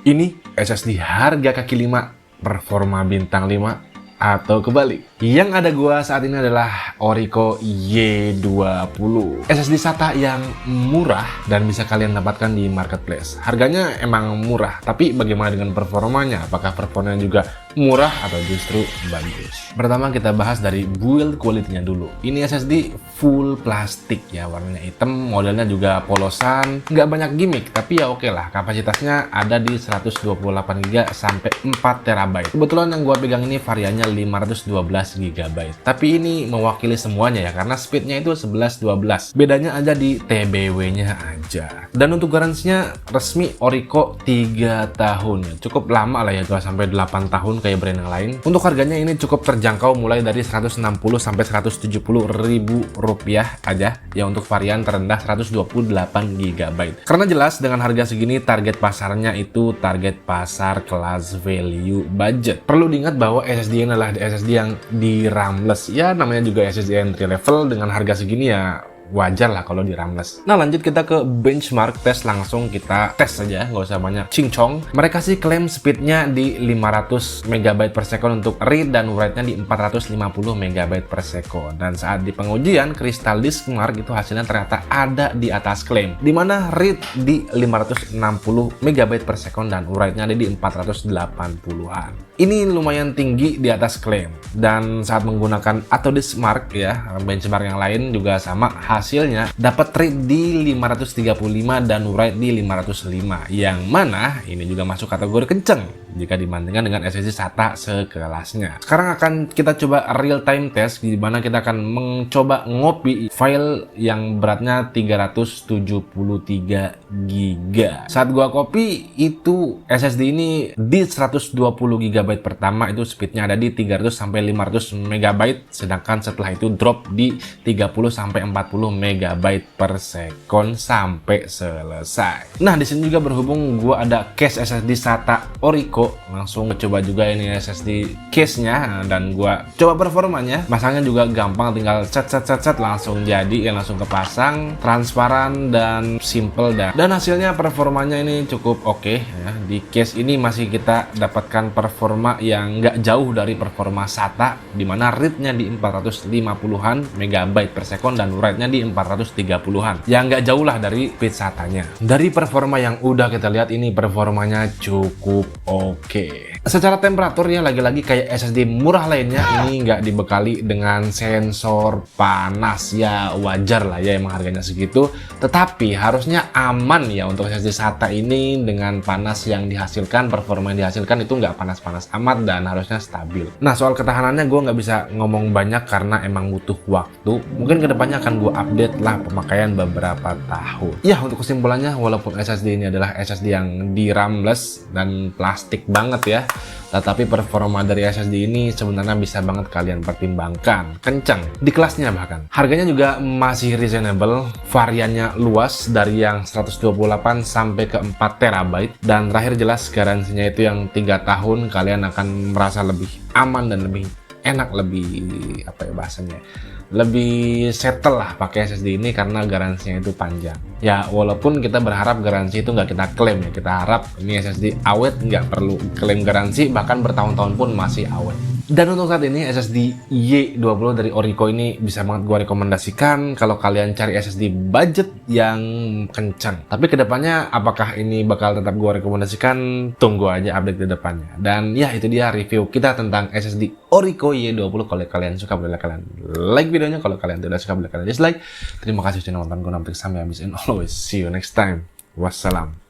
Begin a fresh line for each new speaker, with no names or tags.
Ini SSD harga kaki 5, performa bintang 5, atau kebalik. Yang ada gua saat ini adalah Orico Y20 SSD SATA yang murah dan bisa kalian dapatkan di marketplace. Harganya emang murah, tapi bagaimana dengan performanya? Apakah performanya juga murah atau justru bagus? Pertama kita bahas dari build quality-nya dulu. Ini SSD full plastik ya, warnanya hitam, modelnya juga polosan, nggak banyak gimmick, tapi ya oke lah. Kapasitasnya ada di 128GB sampai 4TB. Kebetulan yang gua pegang ini variannya 512GB, tapi ini mewakili semuanya ya, karena speednya itu 11-12, bedanya aja di TBW-nya aja. Dan untuk garansinya resmi Orico 3 tahun, cukup lama lah ya, 2 sampai 8 tahun kayak brand yang lain. Untuk harganya ini cukup terjangkau, mulai dari 160 sampai 170 ribu rupiah aja ya, untuk varian terendah 128GB. Karena jelas dengan harga segini target pasarnya itu target pasar kelas value budget. Perlu diingat bahwa SSD ini adalah SSD yang di ramless ya, namanya juga SSD entry level, dengan harga segini ya wajar lah kalau di ramless. Nah lanjut kita ke benchmark tes, langsung kita tes saja, nggak usah banyak cincong. Mereka sih klaim speednya di 500 MB per second untuk read dan write-nya di 450 MB per second. Dan saat di pengujian Crystal Disk Mark itu hasilnya ternyata ada di atas klaim, dimana read di 560 MB per second dan write-nya ada di 480-an. Ini lumayan tinggi di atas klaim. Dan saat menggunakan Autodisk Mark ya, benchmark yang lain juga sama, hasilnya dapat read di 535 dan write di 505, yang mana ini juga masuk kategori kenceng jika dibandingkan dengan SSD SATA sekelasnya. Sekarang akan kita coba real time test, di mana kita akan mencoba ngopi file yang beratnya 373 GB. Saat gua copy itu SSD ini di 120 GB pertama itu speednya ada di 300 sampai 500 MB, sedangkan setelah itu drop di 30 sampai 40 MB per second sampai selesai. Nah di sini juga berhubung gua ada case SSD SATA Orico, langsung coba juga ini SSD case-nya dan gua coba performanya. Masangnya juga gampang, tinggal set langsung jadi ya, langsung kepasang, transparan dan simple, dan hasilnya performanya ini cukup oke ya. Di case ini masih kita dapatkan performa yang nggak jauh dari performa SATA, dimana read-nya di 450-an MB per second dan write-nya di 430-an, yang nggak jauh lah dari speed SATA-nya. Dari performa yang udah kita lihat ini performanya cukup oke. Secara temperatur ya, lagi-lagi kayak SSD murah lainnya, ini nggak dibekali dengan sensor panas ya, wajar lah ya emang harganya segitu, tetapi harusnya aman ya untuk SSD SATA ini. Dengan panas yang dihasilkan, performa yang dihasilkan itu nggak panas-panas amat dan harusnya stabil. Nah soal ketahanannya gue nggak bisa ngomong banyak karena emang butuh waktu, mungkin kedepannya akan gue update lah pemakaian beberapa tahun. Ya untuk kesimpulannya, walaupun SSD ini adalah SSD yang di ramless dan plastik banget ya, tetapi performa dari SSD ini sebenarnya bisa banget kalian pertimbangkan, kencang di kelasnya. Bahkan harganya juga masih reasonable, variannya luas dari yang 128 sampai ke 4TB, dan terakhir jelas garansinya itu yang 3 tahun. Kalian akan merasa lebih aman dan lebih enak, lebih apa ya bahasanya, lebih settle lah pakai SSD ini karena garansinya itu panjang ya. Walaupun kita berharap garansi itu nggak kita klaim ya, kita harap ini SSD awet, nggak perlu klaim garansi, bahkan bertahun-tahun pun masih awet. Dan untuk saat ini SSD Y20 dari Orico ini bisa banget gue rekomendasikan kalau kalian cari SSD budget yang kencang. Tapi kedepannya apakah ini bakal tetap gue rekomendasikan, tunggu aja update ke depannya. Dan ya itu dia review kita tentang SSD Orico Y20. Kalau kalian suka boleh kalian like videonya, kalau kalian tidak suka boleh kalian dislike. Terima kasih sudah nonton, gue sampai habis, and always see you next time. Wassalam.